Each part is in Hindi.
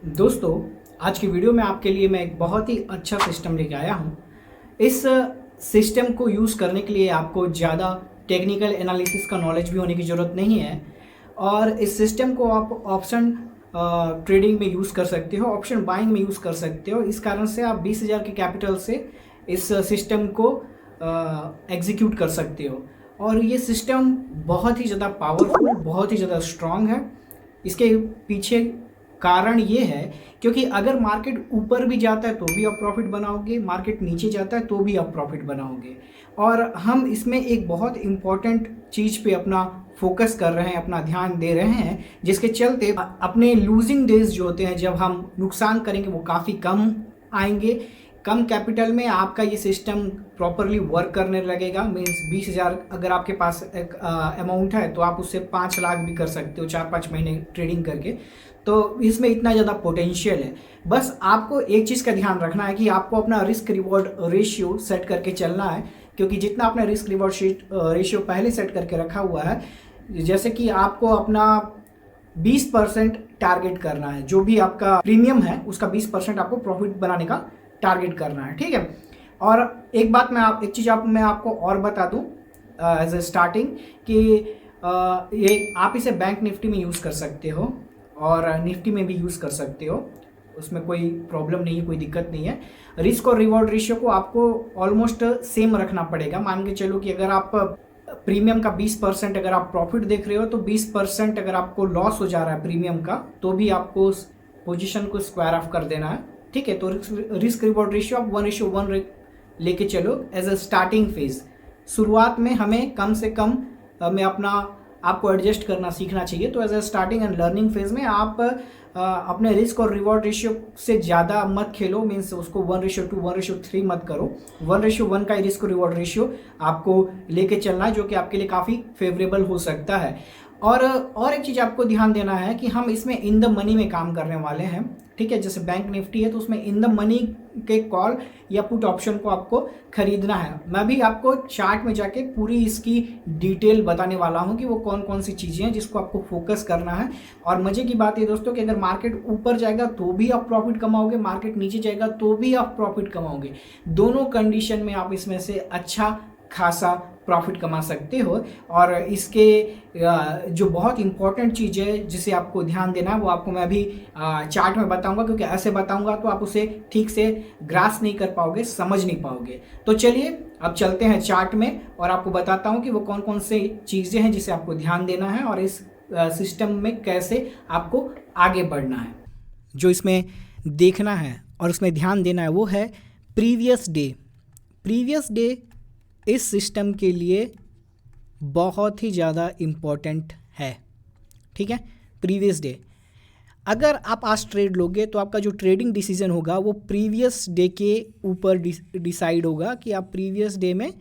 दोस्तों, आज की वीडियो में आपके लिए मैं एक बहुत ही अच्छा सिस्टम लेके आया हूँ। इस सिस्टम को यूज़ करने के लिए आपको ज़्यादा टेक्निकल एनालिसिस का नॉलेज भी होने की ज़रूरत नहीं है और इस सिस्टम को आप ऑप्शन ट्रेडिंग में यूज़ कर सकते हो, ऑप्शन बाइंग में यूज़ कर सकते हो। इस कारण से आप 20,000 के कैपिटल से इस सिस्टम को एग्जीक्यूट कर सकते हो और ये सिस्टम बहुत ही ज़्यादा पावरफुल, बहुत ही ज़्यादा स्ट्रॉन्ग है। इसके पीछे कारण ये है क्योंकि अगर मार्केट ऊपर भी जाता है तो भी आप प्रॉफिट बनाओगे, मार्केट नीचे जाता है तो भी आप प्रॉफिट बनाओगे। और हम इसमें एक बहुत इम्पॉर्टेंट चीज़ पे अपना फोकस कर रहे हैं, अपना ध्यान दे रहे हैं, जिसके चलते अपने लूजिंग डेज जो होते हैं, जब हम नुकसान करेंगे, वो काफ़ी कम आएंगे। कम कैपिटल में आपका ये सिस्टम प्रॉपरली वर्क करने लगेगा। मीन्स 20,000 अगर आपके पास एक अमाउंट है तो आप उससे 5 लाख भी कर सकते हो 4-5 महीने ट्रेडिंग करके। तो इसमें इतना ज़्यादा पोटेंशियल है। बस आपको एक चीज़ का ध्यान रखना है कि आपको अपना रिस्क रिवॉर्ड रेशियो सेट करके चलना है, क्योंकि जितना आपने रिस्क रिवॉर्ड रेशियो पहले सेट करके रखा हुआ है, जैसे कि आपको अपना 20% टारगेट करना है, जो भी आपका प्रीमियम है उसका 20% आपको प्रॉफिट बनाने का टारगेट करना है, ठीक है। और एक बात एक चीज़ मैं आपको और बता दूं एज ए स्टार्टिंग कि ये आप इसे बैंक निफ्टी में यूज़ कर सकते हो और निफ्टी में भी यूज़ कर सकते हो, उसमें कोई प्रॉब्लम नहीं है, कोई दिक्कत नहीं है। रिस्क और रिवॉर्ड रेशियो को आपको ऑलमोस्ट सेम रखना पड़ेगा। मान के चलो कि अगर आप प्रीमियम का 20% अगर आप प्रॉफिट देख रहे हो तो 20% अगर आपको लॉस हो जा रहा है प्रीमियम का, तो भी आपको उस पोजिशन को स्क्वायर ऑफ कर देना है, ठीक है। तो रिस्क रिवॉर्ड रेशियो आप 1:1 लेके चलो एज अ स्टार्टिंग फेज। शुरुआत में हमें कम से कम में आपको एडजस्ट करना सीखना चाहिए। तो as a starting and learning phase में आप अपने रिस्क और रिवॉर्ड रेशियो से ज़्यादा मत खेलो। मीन्स उसको 1:2, 1:3 मत करो। 1:1 का रिस्क और रिवॉर्ड रेशियो आपको लेके चलना है, जो कि आपके लिए काफ़ी फेवरेबल हो सकता है। और एक चीज़ आपको ध्यान देना है कि हम इसमें इन द मनी में काम करने वाले हैं, ठीक है। जैसे बैंक निफ्टी है तो उसमें इन द मनी के कॉल या पुट ऑप्शन को आपको खरीदना है। मैं भी आपको चार्ट में जाके पूरी इसकी डिटेल बताने वाला हूं कि वो कौन कौन सी चीज़ें हैं जिसको आपको फोकस करना है। और मज़े की बात ये दोस्तों कि अगर मार्केट ऊपर जाएगा तो भी आप प्रॉफिट कमाओगे, मार्केट नीचे जाएगा तो भी आप प्रॉफिट कमाओगे। दोनों कंडीशन में आप इसमें से अच्छा खासा प्रॉफिट कमा सकते हो। और इसके जो बहुत इंपॉर्टेंट चीज़ है जिसे आपको ध्यान देना है, वो आपको मैं अभी चार्ट में बताऊंगा, क्योंकि ऐसे बताऊंगा तो आप उसे ठीक से ग्रास नहीं कर पाओगे, समझ नहीं पाओगे। तो चलिए अब चलते हैं चार्ट में और आपको बताता हूं कि वो कौन कौन से चीज़ें हैं जिसे आपको ध्यान देना है और इस सिस्टम में कैसे आपको आगे बढ़ना है। जो इसमें देखना है और उसमें ध्यान देना है वो है प्रीवियस डे। प्रीवियस डे इस सिस्टम के लिए बहुत ही ज़्यादा इम्पॉर्टेंट है, ठीक है। प्रीवियस डे, अगर आप आज ट्रेड लोगे तो आपका जो ट्रेडिंग डिसीजन होगा वो प्रीवियस डे के ऊपर डिसाइड होगा कि आप प्रीवियस डे में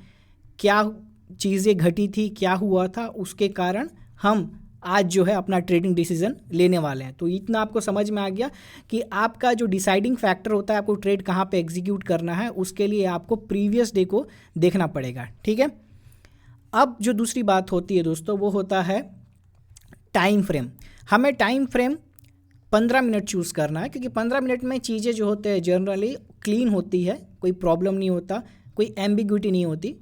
क्या चीज़ें घटी थी, क्या हुआ था, उसके कारण हम आज जो है अपना ट्रेडिंग डिसीजन लेने वाले हैं। तो इतना आपको समझ में आ गया कि आपका जो डिसाइडिंग फैक्टर होता है आपको ट्रेड कहाँ पे एग्जीक्यूट करना है, उसके लिए आपको प्रीवियस डे को देखना पड़ेगा, ठीक है। अब जो दूसरी बात होती है दोस्तों वो होता है टाइम फ्रेम। हमें टाइम फ्रेम 15 मिनट चूज़ करना है, क्योंकि 15 मिनट में चीज़ें जो होते हैं जनरली क्लीन होती है, कोई प्रॉब्लम नहीं होता, कोई एम्बिग्विटी नहीं होती,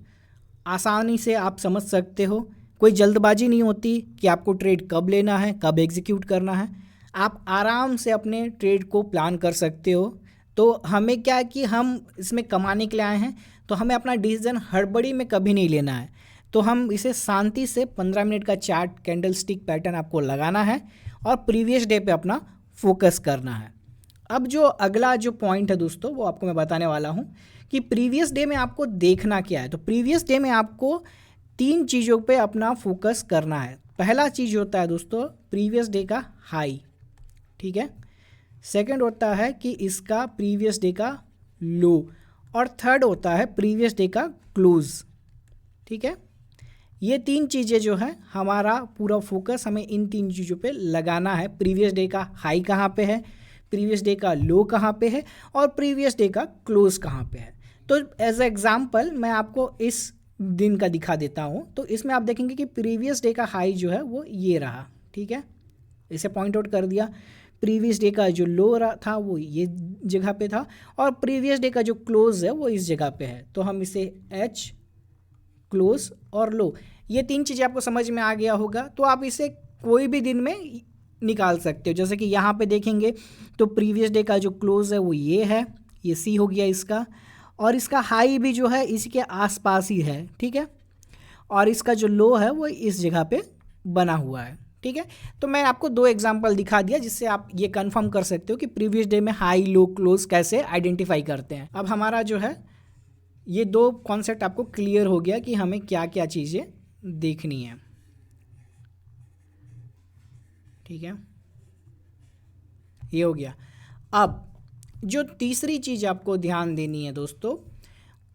आसानी से आप समझ सकते हो, कोई जल्दबाजी नहीं होती कि आपको ट्रेड कब लेना है, कब एग्जीक्यूट करना है। आप आराम से अपने ट्रेड को प्लान कर सकते हो। तो हमें क्या है कि हम इसमें कमाने के लिए आए हैं, तो हमें अपना डिसीजन हड़बड़ी में कभी नहीं लेना है। तो हम इसे शांति से 15 मिनट का चार्ट कैंडल स्टिक पैटर्न आपको लगाना है और प्रीवियस डे पे अपना फोकस करना है। अब जो अगला जो पॉइंट है दोस्तों वो आपको मैं बताने वाला हूँ कि प्रीवियस डे में आपको देखना क्या है। तो प्रीवियस डे में आपको 3 चीज़ों पे अपना फोकस करना है। पहला चीज़ होता है दोस्तों प्रीवियस डे का हाई, ठीक है। सेकंड होता है कि इसका प्रीवियस डे का लो, और थर्ड होता है प्रीवियस डे का क्लोज, ठीक है। ये 3 चीज़ें जो है हमारा पूरा फोकस हमें इन 3 चीज़ों पे लगाना है। प्रीवियस डे का हाई कहाँ पे है, प्रीवियस डे का लो कहाँ पे है और प्रीवियस डे का क्लोज कहाँ पे है। तो एज ए एग्जांपल मैं आपको इस दिन का दिखा देता हूँ। तो इसमें आप देखेंगे कि प्रीवियस डे का हाई जो है वो ये रहा, ठीक है, इसे पॉइंट आउट कर दिया। प्रीवियस डे का जो लो था वो ये जगह पे था और प्रीवियस डे का जो क्लोज है वो इस जगह पे है। तो हम इसे एच क्लोज और लो, ये तीन चीज़ें आपको समझ में आ गया होगा। तो आप इसे कोई भी दिन में निकाल सकते हो। जैसे कि यहाँ पे देखेंगे तो प्रीवियस डे का जो क्लोज है वो ये है, ये सी हो गया इसका, और इसका हाई भी जो है इसी के आसपास ही है, ठीक है, और इसका जो लो है वो इस जगह पे बना हुआ है, ठीक है। तो मैं आपको दो एग्जांपल दिखा दिया जिससे आप ये कंफर्म कर सकते हो कि प्रीवियस डे में हाई लो क्लोज कैसे आइडेंटिफाई करते हैं। अब हमारा जो है ये दो कॉन्सेप्ट आपको क्लियर हो गया कि हमें क्या क्या चीज़ें देखनी है, ठीक है, ये हो गया। अब जो तीसरी चीज़ आपको ध्यान देनी है दोस्तों,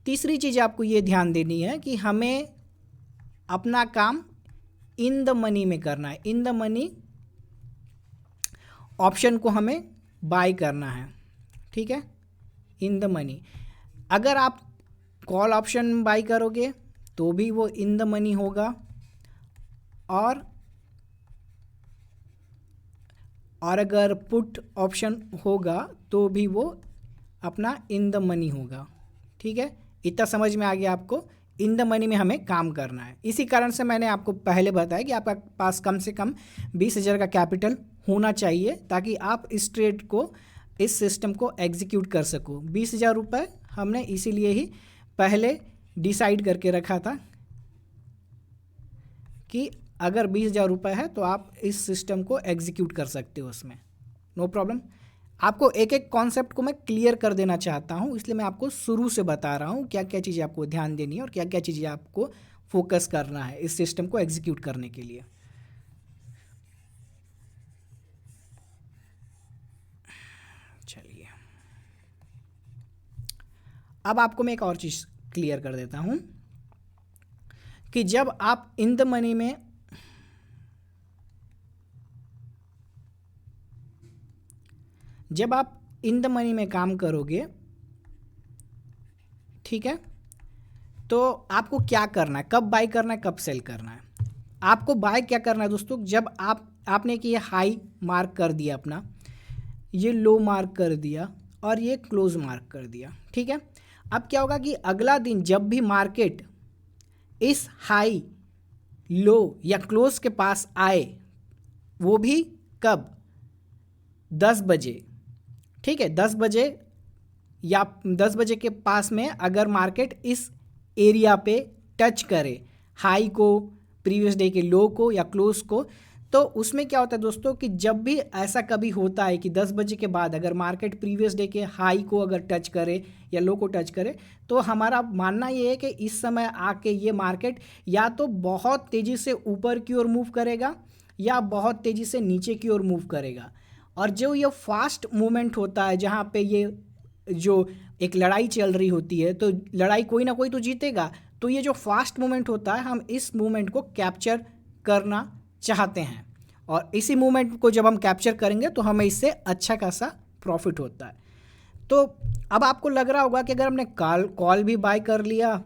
तीसरी चीज़ आपको ये ध्यान देनी है कि हमें अपना काम इन द मनी में करना है। इन द मनी ऑप्शन को हमें बाय करना है, ठीक है, इन द मनी। अगर आप कॉल ऑप्शन बाय करोगे तो भी वो इन द मनी होगा, और अगर पुट ऑप्शन होगा तो भी वो अपना इन द मनी होगा, ठीक है। इतना समझ में आ गया आपको, इन द मनी में हमें काम करना है। इसी कारण से मैंने आपको पहले बताया कि आपका पास कम से कम 20,000 का कैपिटल होना चाहिए ताकि आप इस ट्रेड को, इस सिस्टम को एग्जीक्यूट कर सको। 20,000 रुपये हमने इसीलिए ही पहले डिसाइड करके रखा था कि अगर 20,000 रुपये है तो आप इस सिस्टम को एग्जीक्यूट कर सकते हो उसमें, नो प्रॉब्लम। आपको एक एक कॉन्सेप्ट को मैं क्लियर कर देना चाहता हूँ, इसलिए मैं आपको शुरू से बता रहा हूँ क्या क्या चीज़ें आपको ध्यान देनी है और क्या क्या चीज़ें आपको फोकस करना है इस सिस्टम को एग्जीक्यूट करने के लिए। चलिए, अब आपको मैं एक और चीज़ क्लियर कर देता हूँ कि जब आप इन द मनी में काम करोगे, ठीक है, तो आपको क्या करना है, कब बाय करना है, कब सेल करना है। आपको बाय क्या करना है दोस्तों, जब आपने कि ये हाई मार्क कर दिया अपना, ये लो मार्क कर दिया और ये क्लोज मार्क कर दिया, ठीक है। अब क्या होगा कि अगला दिन जब भी मार्केट इस हाई, लो या क्लोज के पास आए, वो भी कब, 10 बजे, ठीक है, 10 बजे या 10 बजे के पास में अगर मार्केट इस एरिया पे टच करे हाई को, प्रीवियस डे के लो को या क्लोज को, तो उसमें क्या होता है दोस्तों कि जब भी ऐसा कभी होता है कि 10 बजे के बाद अगर मार्केट प्रीवियस डे के हाई को अगर टच करे या लो को टच करे, तो हमारा मानना ये है कि इस समय आके ये मार्केट या तो बहुत तेज़ी से ऊपर की ओर मूव करेगा या बहुत तेज़ी से नीचे की ओर मूव करेगा। और जो ये फास्ट मूवमेंट होता है, जहाँ पे ये जो एक लड़ाई चल रही होती है, तो लड़ाई कोई ना कोई तो जीतेगा, तो ये जो फास्ट मूवमेंट होता है हम इस मूवमेंट को कैप्चर करना चाहते हैं, और इसी मूवमेंट को जब हम कैप्चर करेंगे तो हमें इससे अच्छा खासा प्रॉफिट होता है। तो अब आपको लग रहा होगा कि अगर हमने कॉल भी बाय कर लिया,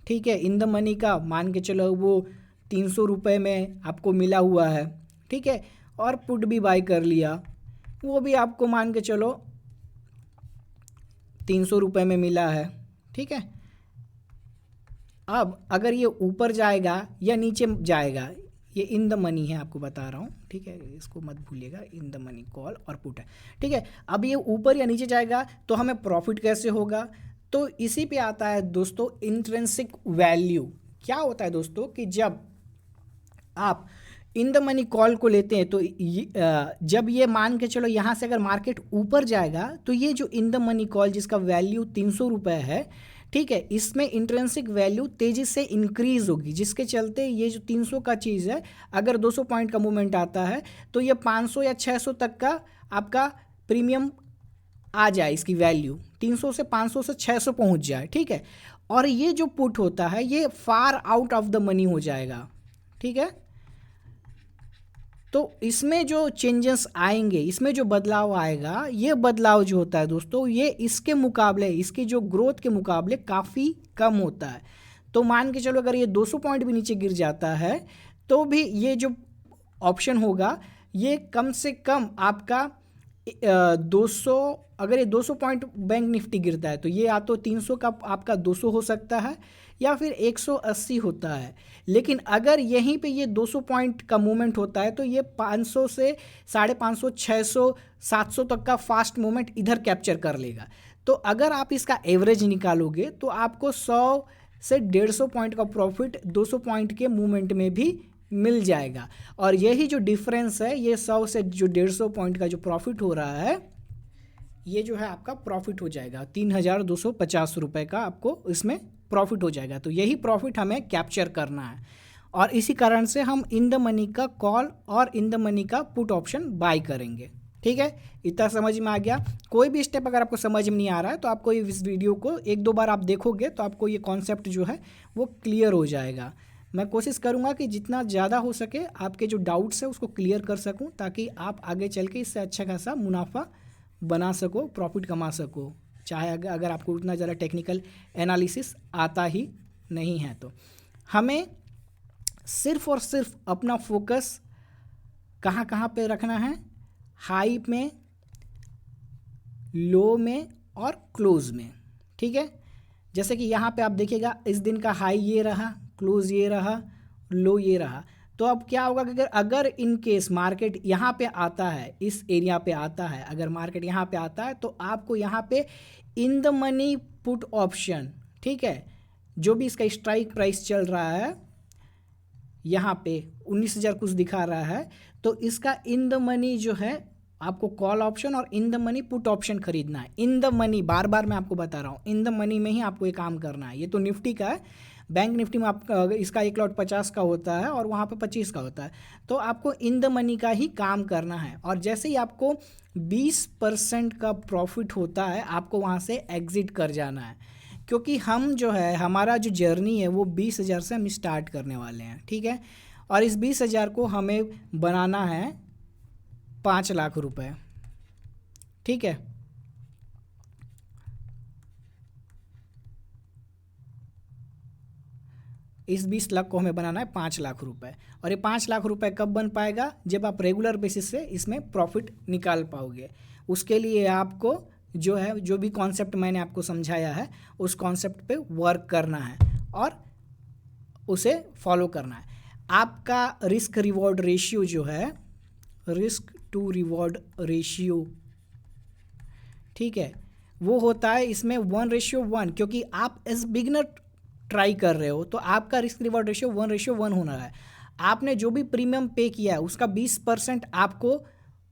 ठीक है, इन द मनी का, मान के चलो वो 300 रुपये में आपको मिला हुआ है, ठीक है, और पुट भी बाय कर लिया, वो भी आपको मान के चलो 300 रुपये में मिला है, ठीक है। अब अगर ये ऊपर जाएगा या नीचे जाएगा, ये इन द मनी है, आपको बता रहा हूँ, ठीक है, इसको मत भूलिएगा, इन द मनी कॉल और पुट है, ठीक है। अब ये ऊपर या नीचे जाएगा तो हमें प्रॉफिट कैसे होगा, तो इसी पे आता है दोस्तों इंट्रिंसिक वैल्यू। क्या होता है दोस्तों कि जब आप इन द मनी कॉल को लेते हैं तो जब ये मान के चलो यहाँ से अगर मार्केट ऊपर जाएगा तो ये जो इन द मनी कॉल जिसका वैल्यू 300 रुपये है, ठीक है, इसमें इंट्रिंसिक वैल्यू तेज़ी से इंक्रीज़ होगी, जिसके चलते ये जो 300 का चीज़ है, अगर 200 पॉइंट का मूवमेंट आता है तो ये 500 या 600 तक का आपका प्रीमियम आ जाए, इसकी वैल्यू 300 से 500 से 600 पहुंच जाए, ठीक है। और ये जो पुट होता है ये far out of the money हो जाएगा, ठीक है। तो इसमें जो चेंजेस आएंगे, इसमें जो बदलाव आएगा, ये बदलाव जो होता है दोस्तों, ये इसके मुकाबले, इसकी जो ग्रोथ के मुकाबले काफ़ी कम होता है। तो मान के चलो अगर ये 200 पॉइंट भी नीचे गिर जाता है तो भी ये जो ऑप्शन होगा ये कम से कम आपका 200, अगर ये 200 पॉइंट बैंक निफ्टी गिरता है तो ये या तो 300 का आपका 200 हो सकता है या फिर 180 होता है। लेकिन अगर यहीं पे ये 200 पॉइंट का मूवमेंट होता है तो ये 500 से 550, 600, 700 तक का फास्ट मूवमेंट इधर कैप्चर कर लेगा। तो अगर आप इसका एवरेज निकालोगे तो आपको 100 से 150 पॉइंट का प्रॉफिट 200 पॉइंट के मूवमेंट में भी मिल जाएगा। और यही जो डिफरेंस है, ये 100 से जो 150 पॉइंट का जो प्रॉफिट हो रहा है, ये जो है आपका प्रॉफिट हो जाएगा 3250 रुपये का आपको इसमें प्रॉफिट हो जाएगा। तो यही प्रॉफिट हमें कैप्चर करना है और इसी कारण से हम इन द मनी का कॉल और इन द मनी का पुट ऑप्शन बाय करेंगे। ठीक है, इतना समझ में आ गया। कोई भी स्टेप अगर आपको समझ में नहीं आ रहा है तो आपको इस वीडियो को 1-2 बार आप देखोगे तो आपको ये कॉन्सेप्ट जो है वो क्लियर हो जाएगा। मैं कोशिश करूँगा कि जितना ज़्यादा हो सके आपके जो डाउट्स है उसको क्लियर कर सकूँ, ताकि आप आगे चल के इससे अच्छा खासा मुनाफा बना सको, प्रॉफिट कमा सको, चाहे अगर आपको उतना ज़्यादा टेक्निकल एनालिसिस आता ही नहीं है। तो हमें सिर्फ और सिर्फ अपना फोकस कहाँ कहाँ पे रखना है, हाई में, लो में और क्लोज में। ठीक है, जैसे कि यहाँ पे आप देखिएगा इस दिन का हाई ये रहा, क्लोज ये रहा, लो ये रहा। तो अब क्या होगा कि अगर इन केस मार्केट यहाँ पे आता है, इस एरिया पे आता है, अगर मार्केट यहाँ पे आता है तो आपको यहाँ पे in the money put option, ठीक है, जो भी इसका स्ट्राइक प्राइस चल रहा है यहाँ पे 19,000 कुछ दिखा रहा है, तो इसका इन द मनी जो है आपको कॉल ऑप्शन और in the money put option खरीदना है। इन द मनी, बार बार मैं आपको बता रहा हूँ, इन द मनी में ही आपको ये काम करना है। ये तो निफ्टी का है, बैंक निफ्टी में आप इसका 1,50,000 का होता है और वहाँ पे 25 का होता है। तो आपको इन द मनी का ही काम करना है और जैसे ही आपको 20% का प्रॉफिट होता है आपको वहाँ से एग्जिट कर जाना है, क्योंकि हम जो है हमारा जो जर्नी है वो 20,000 से हम स्टार्ट करने वाले हैं। ठीक है, और इस 20,000 को हमें बनाना है 5 लाख रुपए। ठीक है, इस 20 लाख को हमें बनाना है 5 लाख रुपए। और ये 5 लाख रुपए कब बन पाएगा? जब आप रेगुलर बेसिस से इसमें प्रॉफिट निकाल पाओगे। उसके लिए आपको जो है, जो भी कॉन्सेप्ट मैंने आपको समझाया है उस कॉन्सेप्ट पे वर्क करना है और उसे फॉलो करना है। आपका रिस्क रिवॉर्ड रेशियो जो है, रिस्क टू रिवॉर्ड रेशियो, ठीक है, वो होता है इसमें 1:1, क्योंकि आप एज बिगनर ट्राई कर रहे हो तो आपका रिस्क रिवॉर्ड रेशियो 1:1 होना है। आपने जो भी प्रीमियम पे किया है उसका 20% आपको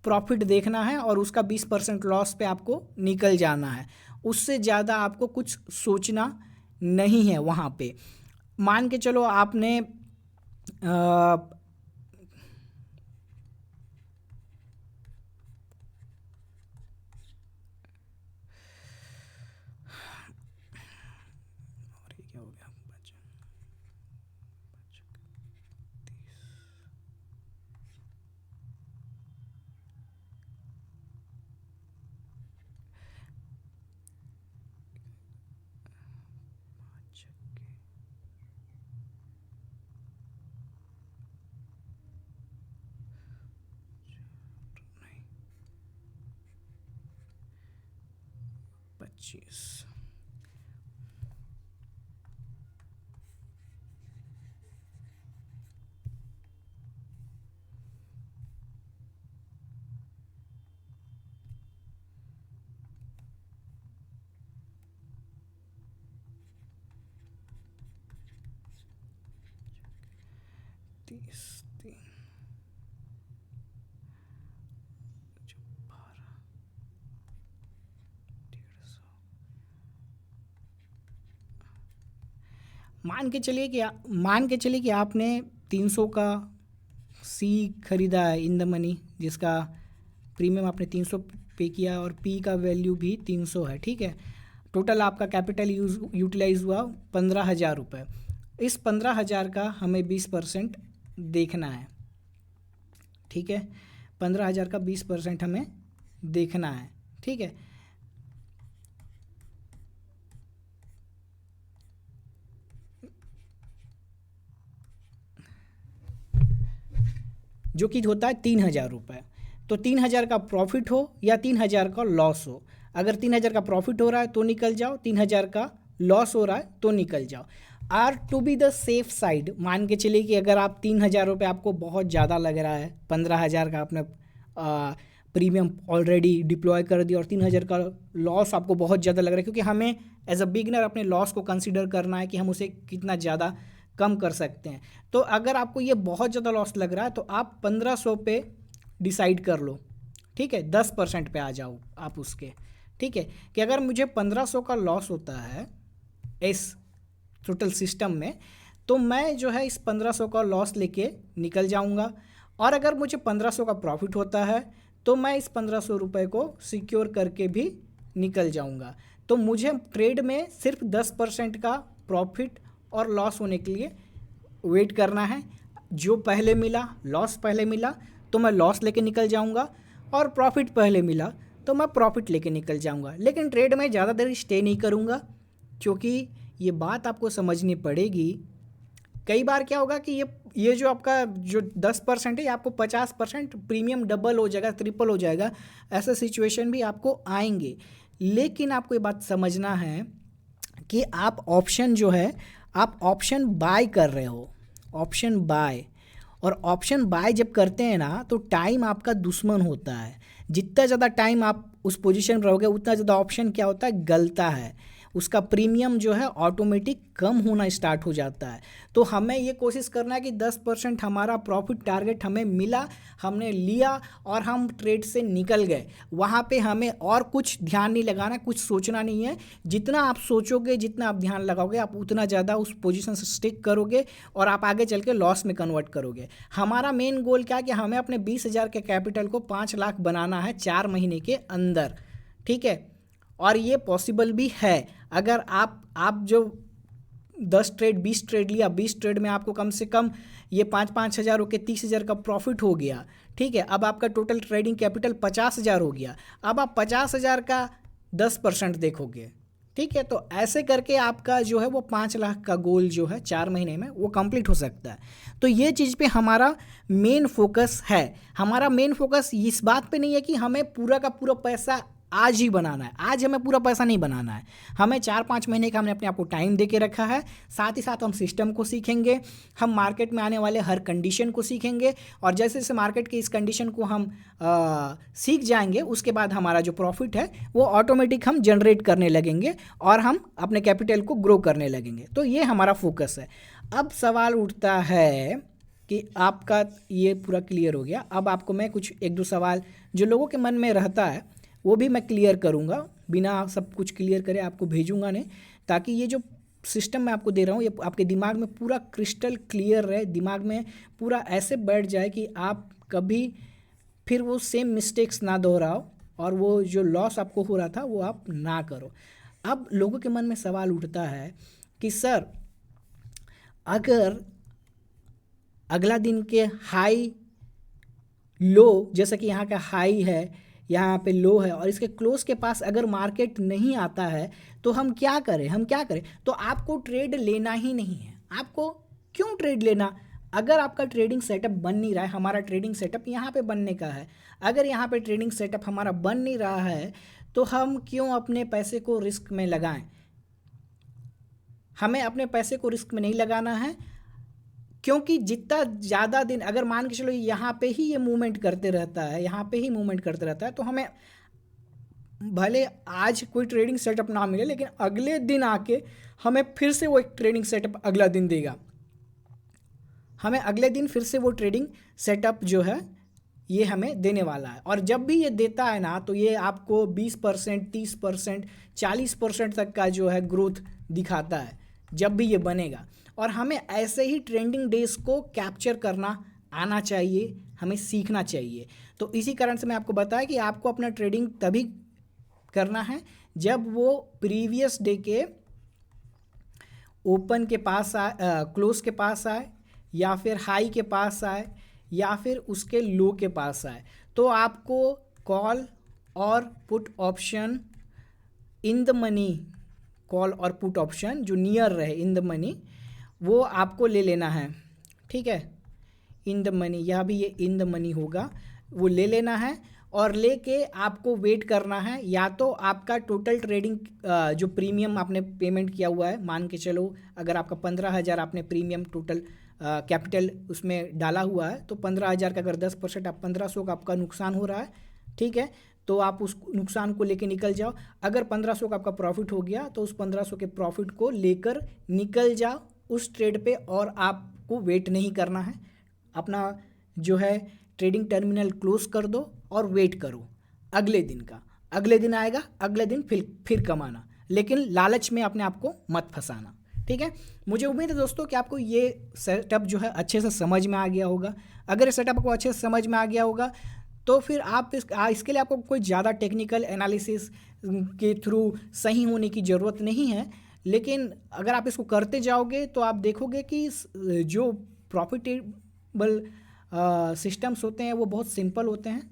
प्रॉफिट देखना है और उसका 20% लॉस पे आपको निकल जाना है। उससे ज़्यादा आपको कुछ सोचना नहीं है वहाँ पे। मान के चलो आपने क्या हो गया, 25। मान के चलिए कि आपने 300 का सी खरीदा है इन द मनी, जिसका प्रीमियम आपने 300 पे किया और पी का वैल्यू भी 300 है। ठीक है, टोटल आपका कैपिटल यूटिलाइज हुआ 15,000 रुपये। इस 15,000 का हमें 20% देखना है। ठीक है, 15,000 का 20% हमें देखना है। ठीक है, जो कि होता है 3,000 रुपये। तो 3000 का प्रॉफिट हो या 3000 का लॉस हो, अगर 3000 का प्रॉफिट हो रहा है तो निकल जाओ, 3000 का लॉस हो रहा है तो निकल जाओ। Or to be the safe side, मान के चलिए कि अगर आप 3000 रुपये आपको बहुत ज़्यादा लग रहा है, 15,000 का आपने प्रीमियम ऑलरेडी डिप्लॉय कर दिया और 3000 का लॉस आपको बहुत ज़्यादा लग रहा है, क्योंकि हमें एज अ बिगनर अपने लॉस को कंसिडर करना है कि हम उसे कितना ज़्यादा कम कर सकते हैं। तो अगर आपको ये बहुत ज़्यादा लॉस लग रहा है तो आप 1500 पे डिसाइड कर लो, ठीक है, 10% पे आ जाओ आप उसके, ठीक है, कि अगर मुझे 1500 का लॉस होता है इस टोटल सिस्टम में, तो मैं जो है इस 1500 का लॉस लेके निकल जाऊंगा, और अगर मुझे 1500 का प्रॉफिट होता है तो मैं इस 1500 रुपये को सिक्योर करके भी निकल जाऊंगा। तो मुझे ट्रेड में सिर्फ 10% का प्रॉफिट और लॉस होने के लिए वेट करना है। जो पहले मिला, लॉस पहले मिला तो मैं लॉस लेके निकल जाऊंगा, और प्रॉफिट पहले मिला तो मैं प्रॉफिट लेके निकल जाऊंगा। लेकिन ट्रेड में ज़्यादा देर स्टे नहीं करूंगा, क्योंकि ये बात आपको समझनी पड़ेगी। कई बार क्या होगा कि ये जो आपका जो 10% है, ये आपको 50% प्रीमियम डबल हो जाएगा, ट्रिपल हो जाएगा, ऐसा सिचुएशन भी आपको आएंगे। लेकिन आपको ये बात समझना है कि आप ऑप्शन जो है, आप ऑप्शन बाय कर रहे हो, ऑप्शन बाय, और ऑप्शन बाय जब करते हैं ना तो टाइम आपका दुश्मन होता है। जितना ज़्यादा टाइम आप उस पोजीशन में रहोगे उतना ज़्यादा ऑप्शन क्या होता है, गलता है, उसका प्रीमियम जो है ऑटोमेटिक कम होना स्टार्ट हो जाता है। तो हमें ये कोशिश करना है कि 10% हमारा प्रॉफिट टारगेट हमें मिला, हमने लिया और हम ट्रेड से निकल गए। वहाँ पे हमें और कुछ ध्यान नहीं लगाना, कुछ सोचना नहीं है। जितना आप सोचोगे, जितना आप ध्यान लगाओगे, आप उतना ज़्यादा उस पोजीशन से स्टिक करोगे और आप आगे चल के लॉस में कन्वर्ट करोगे। हमारा मेन गोल क्या है कि हमें अपने 20,000 के कैपिटल को 5 लाख बनाना है 4 महीने के अंदर, ठीक है, और ये पॉसिबल भी है। अगर आप जो 10 ट्रेड 20 ट्रेड लिया, 20 ट्रेड में आपको कम से कम ये 5-5 हज़ार होकर 30,000 का प्रॉफिट हो गया, ठीक है। अब आपका टोटल ट्रेडिंग कैपिटल 50,000 हो गया। अब आप 50,000 का 10% देखोगे, ठीक है। तो ऐसे करके आपका जो है वो 5 लाख का गोल जो है 4 महीने में वो कंप्लीट हो सकता है। तो ये चीज़ पे हमारा मेन फोकस है। हमारा मेन फोकस इस बात पे नहीं है कि हमें पूरा का पूरा पैसा आज ही बनाना है। आज हमें पूरा पैसा नहीं बनाना है, हमें 4-5 महीने का हमने अपने आप को टाइम दे के रखा है। साथ ही साथ हम सिस्टम को सीखेंगे, हम मार्केट में आने वाले हर कंडीशन को सीखेंगे, और जैसे जैसे मार्केट की इस कंडीशन को हम सीख जाएंगे, उसके बाद हमारा जो प्रॉफिट है वो ऑटोमेटिक हम जनरेट करने लगेंगे और हम अपने कैपिटल को ग्रो करने लगेंगे। तो ये हमारा फोकस है। अब सवाल उठता है कि आपका ये पूरा क्लियर हो गया। अब आपको मैं कुछ 1-2 सवाल जो लोगों के मन में रहता है वो भी मैं क्लियर करूँगा, बिना सब कुछ क्लियर करे आपको भेजूँगा नहीं, ताकि ये जो सिस्टम मैं आपको दे रहा हूँ ये आपके दिमाग में पूरा क्रिस्टल क्लियर रहे, दिमाग में पूरा ऐसे बैठ जाए कि आप कभी फिर वो सेम मिस्टेक्स ना दोहराओ और वो जो लॉस आपको हो रहा था वो आप ना करो। अब लोगों के मन में सवाल उठता है कि सर अगर अगला दिन के हाई लो, जैसा कि यहाँ का हाई है, यहाँ पे लो है, और इसके क्लोज के पास अगर मार्केट नहीं आता है तो हम क्या करें? तो आपको ट्रेड लेना ही नहीं है। आपको क्यों ट्रेड लेना? अगर आपका ट्रेडिंग सेटअप बन नहीं रहा है, हमारा ट्रेडिंग सेटअप यहाँ पे बनने का है, अगर यहाँ पे ट्रेडिंग सेटअप हमारा बन नहीं रहा है तो हम क्यों अपने पैसे को रिस्क में लगाएं? हमें अपने पैसे को रिस्क में नहीं लगाना है, क्योंकि जितना ज़्यादा दिन अगर मान के चलो यहाँ पे ही ये मूवमेंट करते रहता है, यहाँ पे ही मूवमेंट करते रहता है, तो हमें भले आज कोई ट्रेडिंग सेटअप ना मिले, लेकिन अगले दिन आके हमें फिर से वो एक ट्रेडिंग सेटअप अगला दिन देगा। हमें अगले दिन फिर से वो ट्रेडिंग सेटअप जो है ये हमें देने वाला है, और जब भी ये देता है ना तो ये आपको 20%, 30%, 40% तक का जो है ग्रोथ दिखाता है जब भी ये बनेगा। और हमें ऐसे ही ट्रेंडिंग डेज को कैप्चर करना आना चाहिए, हमें सीखना चाहिए। तो इसी कारण से मैं आपको बताया कि आपको अपना ट्रेडिंग तभी करना है जब वो प्रीवियस डे के ओपन के पास आए, क्लोज के पास आए, या फिर हाई के पास आए, या फिर उसके लो के पास आए। तो आपको कॉल और put option in the money, call और पुट ऑप्शन जो नियर रहे इन द मनी, वो आपको ले लेना है, ठीक है। इन द मनी, यहाँ भी ये इन द मनी होगा। वो ले लेना है और लेके आपको वेट करना है। या तो आपका टोटल ट्रेडिंग जो प्रीमियम आपने पेमेंट किया हुआ है, मान के चलो अगर आपका 15,000 आपने प्रीमियम टोटल कैपिटल उसमें डाला हुआ है, तो 15,000 का अगर 10% आप 1,500 का आपका नुकसान हो रहा है, ठीक है, तो आप उस नुकसान को लेके निकल जाओ। अगर 1,500 का आपका प्रॉफिट हो गया तो उस 1,500 के प्रॉफिट को लेकर निकल जाओ उस ट्रेड पे, और आपको वेट नहीं करना है। अपना जो है ट्रेडिंग टर्मिनल क्लोज कर दो और वेट करो अगले दिन का। अगले दिन आएगा, अगले दिन फिर कमाना, लेकिन लालच में अपने आप को मत फंसाना, ठीक है। मुझे उम्मीद है दोस्तों कि आपको ये सेटअप जो है अच्छे से समझ में आ गया होगा। अगर ये सेटअप आपको अच्छे से समझ में आ गया होगा तो फिर आप इसके लिए आपको कोई ज़्यादा टेक्निकल एनालिसिस के थ्रू सही होने की ज़रूरत नहीं है। लेकिन अगर आप इसको करते जाओगे तो आप देखोगे कि जो प्रॉफिटेबल सिस्टम्स होते हैं वो बहुत सिंपल होते हैं,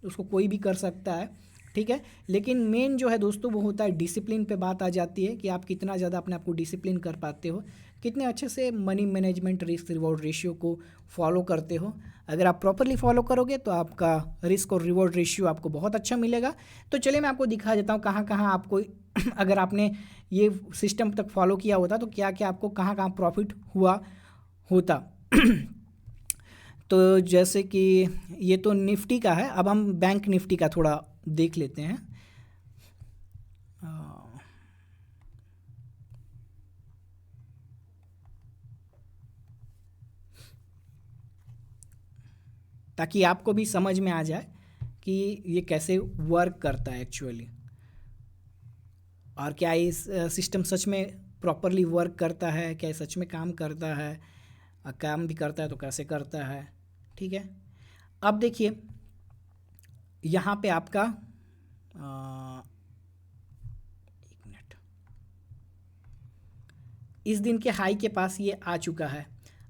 उसको कोई भी कर सकता है, ठीक है। लेकिन मेन जो है दोस्तों वो होता है डिसिप्लिन पे बात आ जाती है कि आप कितना ज़्यादा अपने आप को डिसिप्लिन कर पाते हो, कितने अच्छे से money management risk reward ratio को फॉलो करते हो। अगर आप प्रॉपरली फॉलो करोगे तो आपका रिस्क और रिवॉर्ड रेशियो आपको बहुत अच्छा मिलेगा। तो चलिए मैं आपको दिखा देता हूँ कहाँ कहाँ आपको अगर आपने ये सिस्टम तक फॉलो किया होता तो क्या क्या आपको कहाँ कहाँ प्रॉफिट हुआ होता। तो जैसे कि ये तो निफ्टी का है, अब हम बैंक निफ्टी का थोड़ा देख लेते हैं। ताकि आपको भी समझ में आ जाए कि ये कैसे वर्क करता है एक्चुअली, और क्या इस सिस्टम सच में प्रॉपरली वर्क करता है, क्या सच में काम करता है, काम भी करता है तो कैसे करता है, ठीक है। अब देखिए यहाँ पे आपका एक मिनट, इस दिन के हाई के पास ये आ चुका है।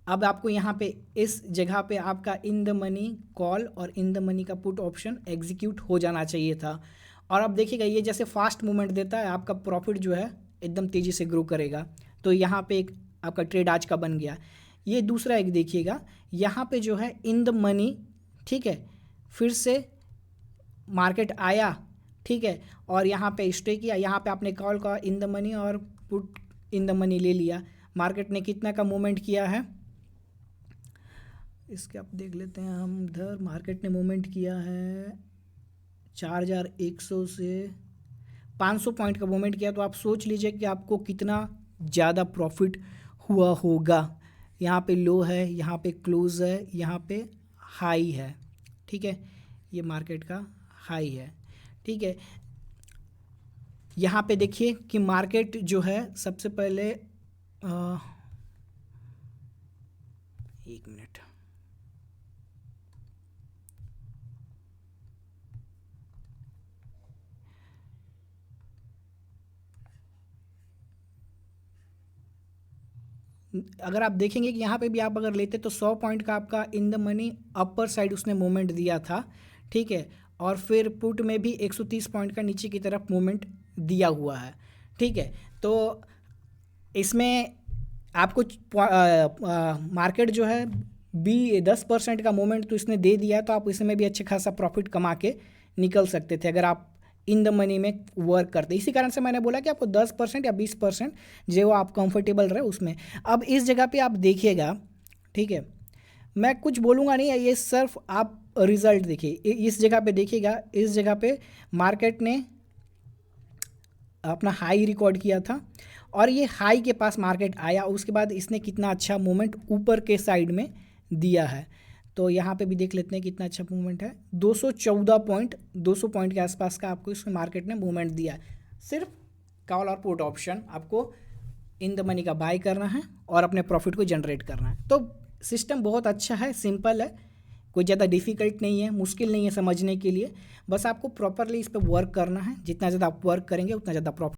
अब आपको यहाँ पे इस जगह पे आपका इन द मनी कॉल और इन द मनी का पुट ऑप्शन एग्जीक्यूट हो जाना चाहिए था। और अब देखिएगा ये जैसे फास्ट मूवमेंट देता है, आपका प्रॉफिट जो है एकदम तेज़ी से ग्रो करेगा। तो यहाँ पे एक आपका ट्रेड आज का बन गया। ये दूसरा एक देखिएगा, यहाँ पे जो है इन द मनी, ठीक है, फिर से मार्केट आया, ठीक है, और यहाँ पे स्टे किया। यहाँ पे आपने कॉल का इन द मनी और पुट इन द मनी ले लिया। मार्केट ने कितना का मूवमेंट किया है इसके आप देख लेते हैं हम इधर। मार्केट ने मूवमेंट किया है 4,100 से 500 पॉइंट का मूवमेंट किया। तो आप सोच लीजिए कि आपको कितना ज़्यादा प्रॉफिट हुआ होगा। यहाँ पे लो है, यहाँ पे क्लोज है, यहाँ पे हाई है, ठीक है, ये मार्केट का हाई है, ठीक है। यहाँ पे देखिए कि मार्केट जो है सबसे पहले एक मिनट, अगर आप देखेंगे कि यहाँ पे भी आप अगर लेते तो 100 पॉइंट का आपका in the money upper side उसने मूवमेंट दिया था, ठीक है, और फिर पुट में भी 130 पॉइंट का नीचे की तरफ मूवमेंट दिया हुआ है, ठीक है। तो इसमें आपको मार्केट जो है 10% का मूवमेंट तो इसने दे दिया, तो आप इसमें भी अच्छे खासा प्रॉफिट कमा के निकल सकते थे अगर आप इन द मनी में वर्क करते। इसी कारण से मैंने बोला कि आपको 10% या 20% जो आप कंफर्टेबल रहे उसमें। अब इस जगह पे आप देखिएगा, ठीक है, मैं कुछ बोलूँगा नहीं, ये सिर्फ आप रिजल्ट देखिए। इस जगह पे देखिएगा, इस जगह पे मार्केट ने अपना हाई रिकॉर्ड किया था और ये हाई के पास मार्केट आया, उसके बाद इसने कितना अच्छा मूवमेंट ऊपर के साइड में दिया है। तो यहाँ पे भी देख लेते हैं कितना अच्छा मूवमेंट है। 200 पॉइंट के आसपास का आपको इस मार्केट ने मूवमेंट दिया है। सिर्फ कॉल और पुट ऑप्शन आपको इन द मनी का बाय करना है और अपने प्रॉफिट को जनरेट करना है। तो सिस्टम बहुत अच्छा है, सिंपल है, कोई ज़्यादा डिफ़िकल्ट नहीं है, मुश्किल नहीं है समझने के लिए। बस आपको प्रॉपरली इस पर वर्क करना है। जितना ज़्यादा आप वर्क करेंगे उतना ज़्यादा प्रॉफिट